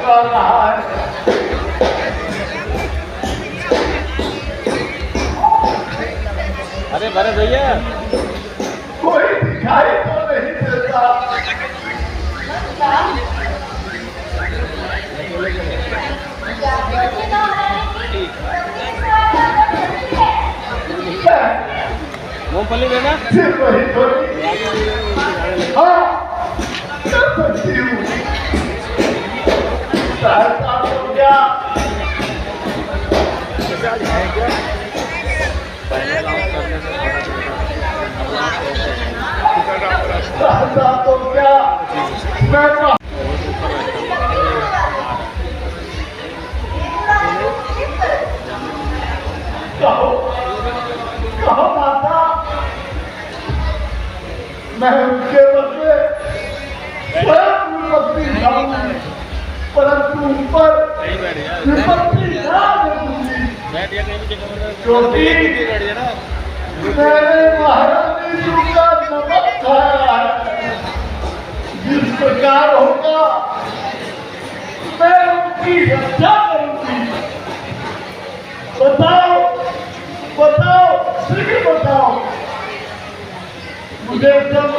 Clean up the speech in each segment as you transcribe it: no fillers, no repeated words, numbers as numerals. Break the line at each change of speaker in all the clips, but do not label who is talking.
कर रहा है।
अरे भरत भैया,
कोई दिखाई तो नहीं देता।
मूंगफली देना।
सिर्फ वही थोड़ी। हाँ, कर सकती हूँ। सहायता तो क्या? सहायता तो क्या? मैं कहो माता, मैं उनके बदले स्वयं विपत्ति लाऊं, परंतु ऊपर विपत्ति ना दूंगी, क्योंकि मैंने महारानी जी का नमक खाया है। जिस प्रकार होगा मैं उनकी रक्षा करूंगी। बताओ बताओ, शीघ्र बताओ, मुझे सब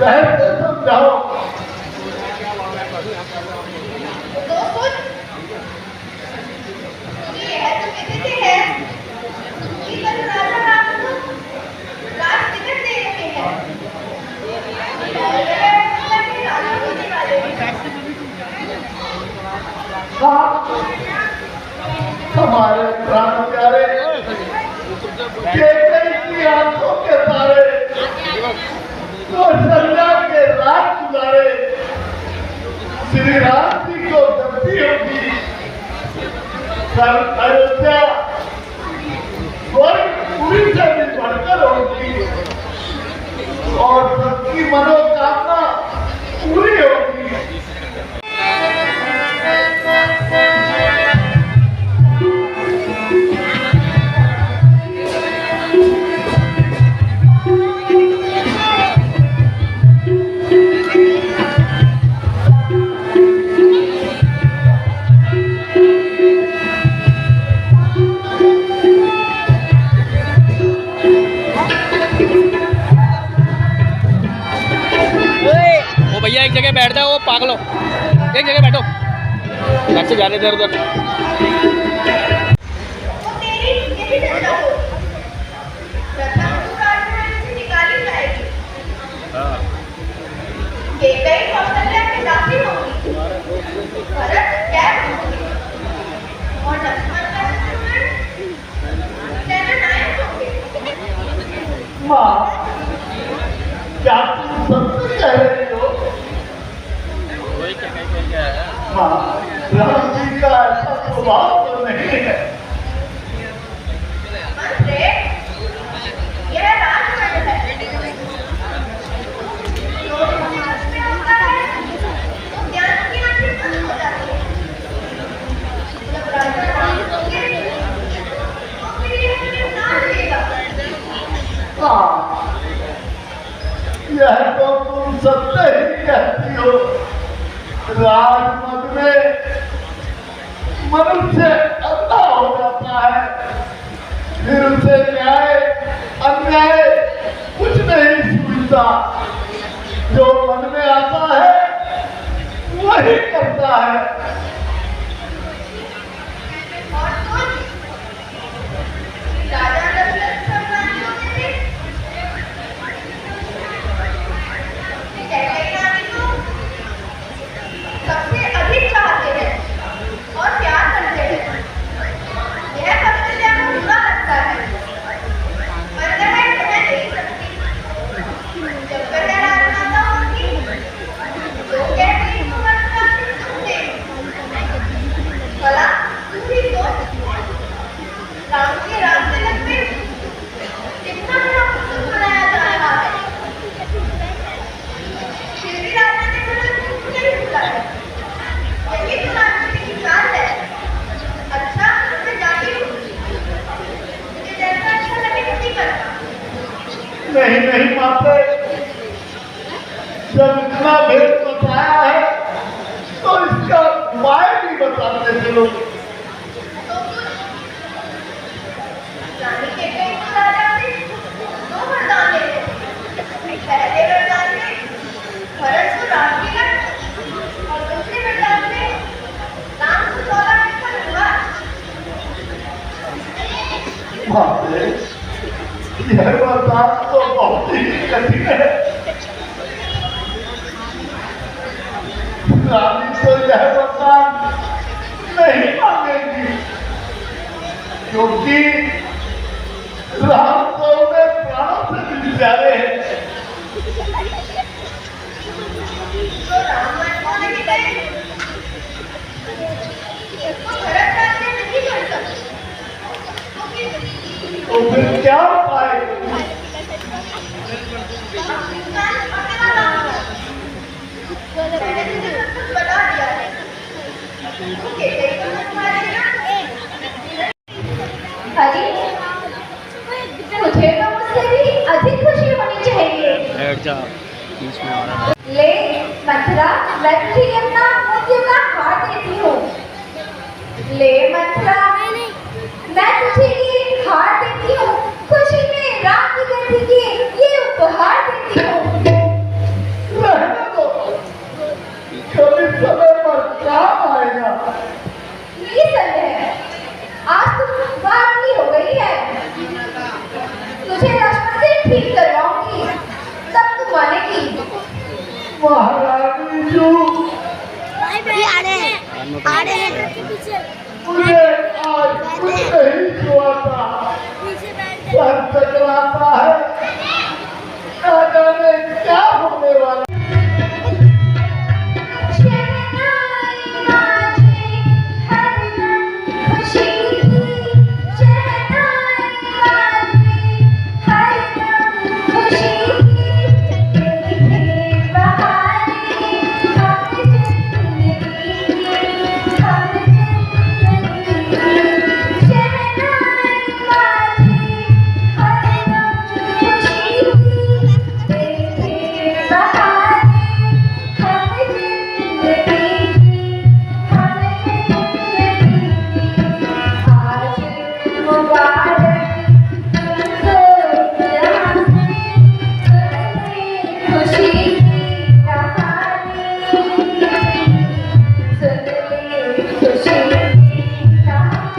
रहस्य समझाओ। हाँ, हमारे प्राण प्यारे की आंखों के तारे तो संज्ञा के रात गुजारे श्री राम जी को गलती होगी। सर अयोध्या स्वर्ग पूरी से भी बढ़कर होगी और सबकी मनोकामना पूरी होगी।
भैया एक जगह बैठ जाओ, वो पागलो एक जगह बैठो, घर से जाने दे उधर।
माँ, क्या तुम सत्य कह रही हो? हाँ, राम जी का ऐसा स्वभाव तो नहीं है।
यह राजमहल है। जो समाज में होता है, तो ज्ञान की आंखें बंद हो जाती है। जब राजा राम होंगे, तो फिर यह ना रहेगा।
हाँ, यह तो तुम सत्य ही कहती हो। राजमहल में मनुष्य अंधा हो जाता है, फिर उसे न्याय अन्याय कुछ नहीं सूझता। जो मन में आता है वही करता है।
और कुछ राजा दशरथ सम्राट थे। कैकेयी रानी को सबसे अधिक चाहते हैं और प्यार करते हैं। यह कौशल्या को बुरा लगता है, पर वह कह नहीं सकती। जब वह राजमाता होगी, तो कहती तो राजमाता सुनते। भला तू ही सोच, राम के राजतिलक में कितना बड़ा उत्सव मनाया जा रहा है। फिर भी राजा ने मुझे कुछ नहीं बुलाया। यही तो राजनीति की चाल है। अच्छा, मैं जाती हूँ। मुझे जैसा अच्छा लगे नहीं करता।
नहीं नहीं माते, जब इतना भेद बताया है तो इसका उपाय भी बताते चलो।
तो कुछ रानी के पेट को राजा से 2 वरदान ले लो। पहले वरदान में भरत को राजकीय और दूसरे वरदान में राम को 14 मिनट का वनवास।
माते, यह वरदान तो बहुत ही कठिन है। रानी तो यह वरदान नहीं मांगेगी, क्योंकि राम तो उन्हें प्राणों से भी प्यारे हैं।
तो राम मन को नहीं गए तो भरत राज्य नहीं कर सकते।
तो फिर क्या उपाय?
मैंने तुझे सब कुछ बता दिया है। तू कैसे ही समझ पाएगा?
अरे मुझे तो मुझसे भी अधिक खुशी होनी चाहिए।
बैठ जा बीच में आ रहा है।
ले मथुरा, मैं तुझे अपना मोतियों का हार देती हूँ। ले मथुरा, मैं तुझे ये हार देती हूँ। खुशी में राम की गति की ये उपहार देती हूँ।
रहने दो, कभी समय पर काम आएगा।
ये सही है, आज तुम बावली हो गई है। तुझे लक्ष्मण से ठीक करवाऊंगी, तब तू मानेगी।
महारानी जी, मुझे आज कुछ नहीं छुआता, सर चकराता है, ना जाने क्या होने वाला।
शहनाई बाजे हरदम खुशी की, शहनाई बाजे हरदम खुशी की। तेरी बहारें हम जिंदगी की, हम जिंदगी की। शहनाई बाजे हरदम खुशी की, तेरी बहारें हम जिंदगी की, हम जिंदगी की। आज मुबारक तुमको यहाँ से, खुशी की कहानी, सुन ले खुशी की कहानी।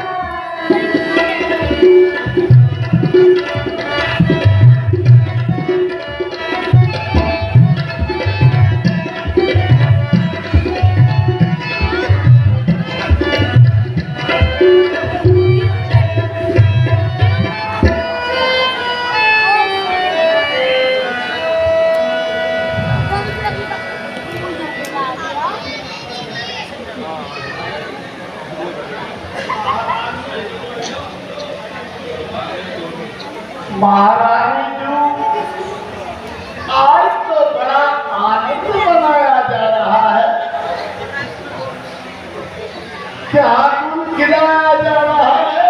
महारानी जी, आज तो बड़ा आनंद मनाया जा रहा है। क्या गुण गिनाया जा रहा है?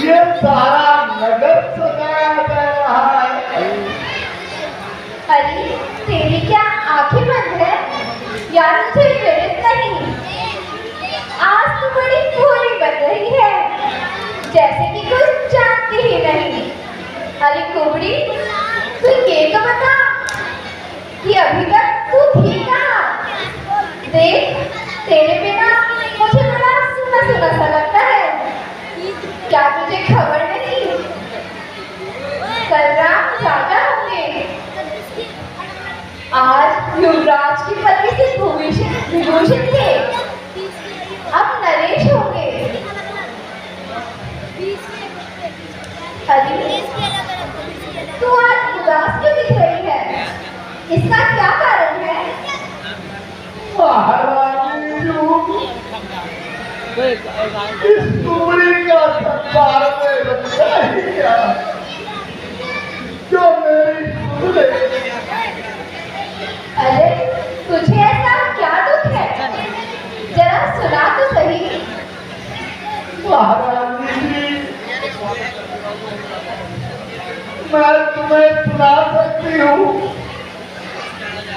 ये सारा नगर सजाया जा रहा है।
अरे तेरी क्या आंखें बंद है या तुझे विदित नहीं? आज तो बड़ी भोली बन रही है, जैसे कि कुछ जानती ही नहीं। अरे कुबड़ी, तू ये तो बता कि अभी तक तू थी कहाँ? देख, तेरे बिना मुझे बड़ा सुना सुना सा लगता है। क्या तुझे खबर नहीं? कल राम राजा होंगे। आज युवराज की पदवी से विभूषित थे, अब नरेश होंगे। अरे तू आज उदास क्यों दिख रही है? इसका क्या कारण है?
महारानी जी, इस कुबड़ी का संसार में रखा ही क्या, जो मेरी सुने।
अरे तुझे ऐसा क्या दुख है? जरा सुना तो सही।
महारानी जी, मैं तुम्हें सुना सकती हूँ,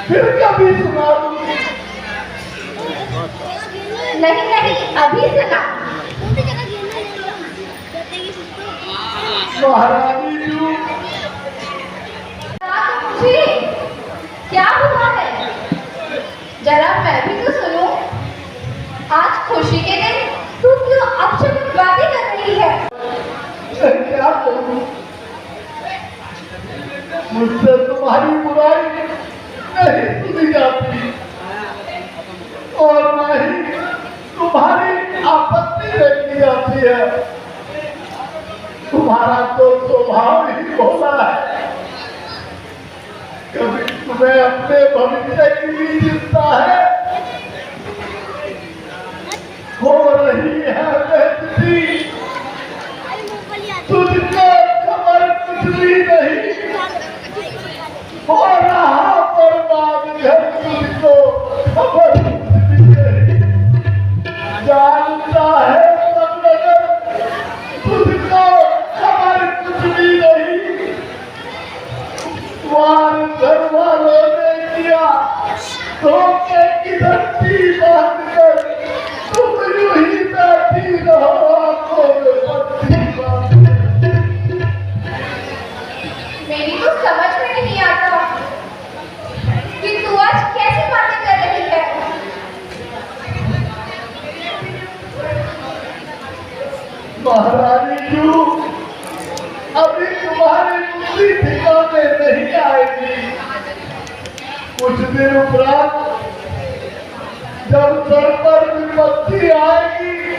फिर कभी सुना दूँ।
नहीं नहीं, अभी सुना।
महारानी जी,
मुझे क्या हुआ है, जरा मैं भी तो सुनूं। आज खुशी के दिन तू क्यों अपशकुन बातें कर रही है?
मैं क्या करूं? मुझसे तुम्हारी बुराई नहीं सुनी जाती और न ही तुम्हारी आपत्ति देखी जाती है। तुम्हारा तो स्वभाव ही भोला है, कभी तुम्हें अपने भविष्य की भी चिंता है। हो रही है बेइज्जती, तुझको खबर कुछ भी नहीं। हो रहा बर्बाद घर, तुझको खबर कुछ भी नहीं। जानता है सब नगर, तुझको खबर कुछ भी नहीं। वार घर वालों ने किया धोखे की धरती बांधकर, तुम यूं ही बैठी रहो आंखों में पट्टी बांधकर।
मेरी तो समझ में नहीं आता कि तू आज कैसी बातें कर रही है।
महारानी जी, अभी तुम्हारी बुद्धि ठिकाने नहीं आएगी। कुछ दिन उपरांत जब सर पर विपत्ति आएगी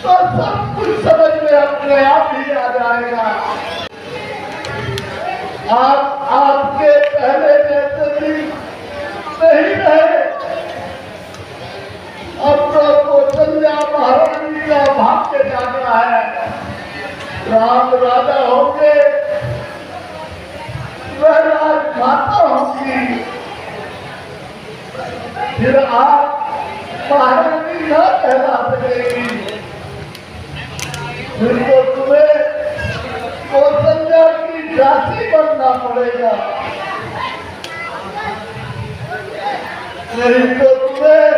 तो सब कुछ समझ में अपने आप ही आ जाएगा। आप आपके पहले जैसे दिन नहीं रहे। अब तो कौशल्या महारानी का भाग्य जाना है। राम राजा होंगे, वह राजमाता होंगी, फिर आप महारानी न कहला सकेगी। फिर तो तुम्हें कौशल्या की दासी बनना पड़ेगा, नहीं तो तुम्हें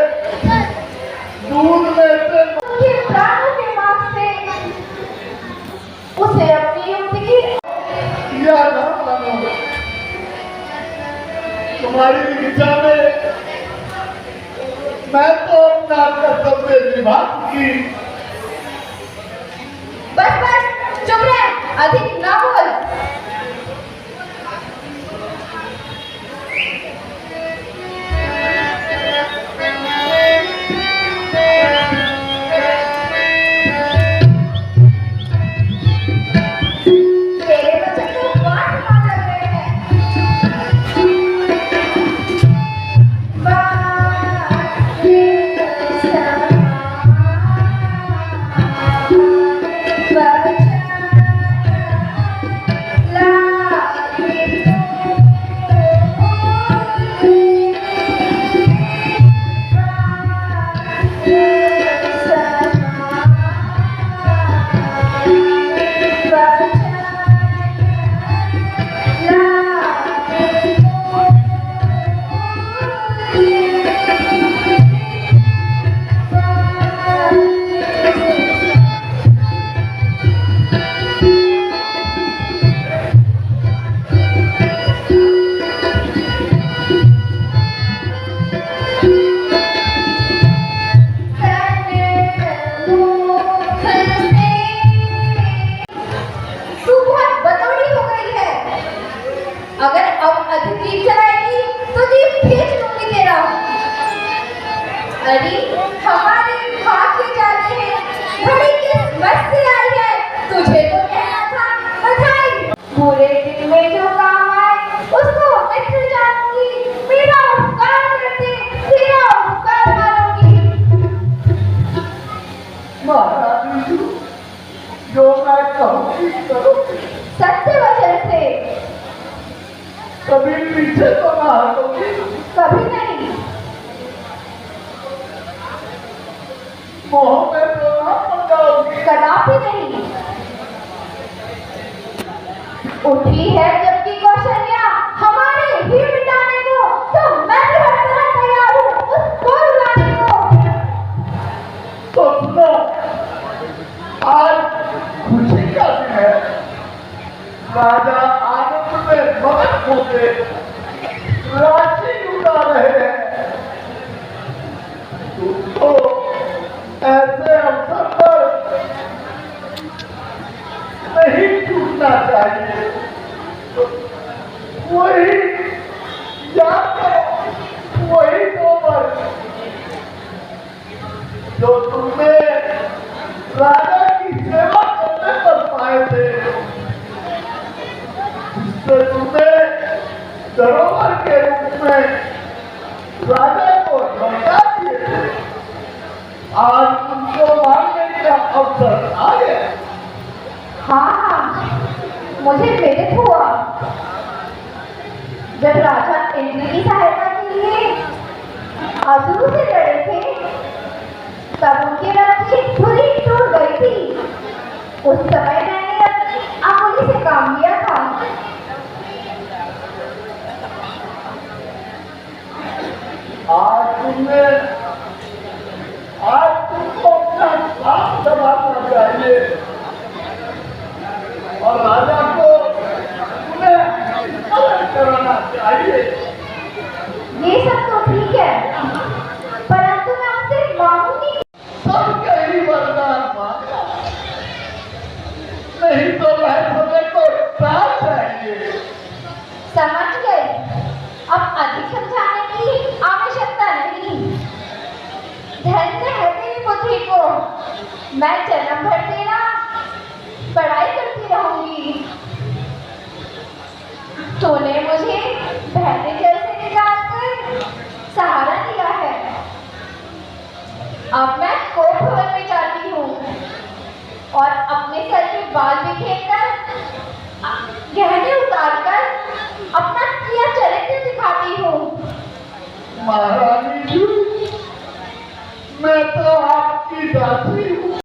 दूध में से
उनके प्राणों के मांग से उसे अपनी जिंदगी
या ना मानो। तुम्हारी इच्छा में मैं तो अपना कर्तव्य निभा चुकी।
बस बस चुप रह, अधिक ना बोल। तेरे वचन तो बात मान लग रहे हैं। अगर अब अधिक जीप चलाएगी तो जीप खींच लूंगी तेरा। अरे हमारे भाग्य जाने हैं, घड़ी किस बस से आई है, तुझे तो कहना था बधाई। बुरे दिन में जो काम आए उसको मित्र जानूंगी, मेरा उपकार करते तेरा उपकार मानूंगी।
महारानी जी, जो मैं कहूँगी करूँगी।
सत्य वचन से।
कभी पीछे तो ना हटोगी।
कभी नहीं।
मोह में तो ना पड़ जाओगी।
कदापि नहीं। उठी है जबकि कौशल्या
आंखों से राशि उड़ा रहे हैं। तुमको ऐसे अवसर पर नहीं छूटना चाहिए। वही याद करो, वही 2 वर्ष जो तुमने राजा की सेवा करने पर पाए थे, जिससे तुमने धरोहर के रूप में राजा को लौटा दिए थे, आज तुमको मांगने का अवसर आ गया।
हाँ, मुझे प्रेरित हुआ जब राजा इंद्र की सहायता के लिए असुरों से लड़े थे, तब उनके रथ की धुरी टूट गई थी। उस समय मैंने अपनी अंगुली से काम लिया था।
आज तुमको अपना काम संभालना चाहिए और राजा को तुम्हें मदद कराना चाहिए।
ये सब तो ठीक है, परंतु मैं आपसे मांगूंगी।
सबके ही वरदान मांगा, नहीं तो वह समय को टाल जाएंगे।
समझ गई, अब अधिक समझाने की आवश्यकता नहीं। धन्य है तेरी पुत्री को, मैं जन्म भर तेरा पढ़ाई करती रहूंगी। तूने मुझे बहते जल से निकालकर सहारा दिया है। अब मैं कोप भवन में जाती हूँ और अपने सर के बाल बिखेरकर गहने उतारकर अपना किया चरित्र दिखाती हूँ।
महाराज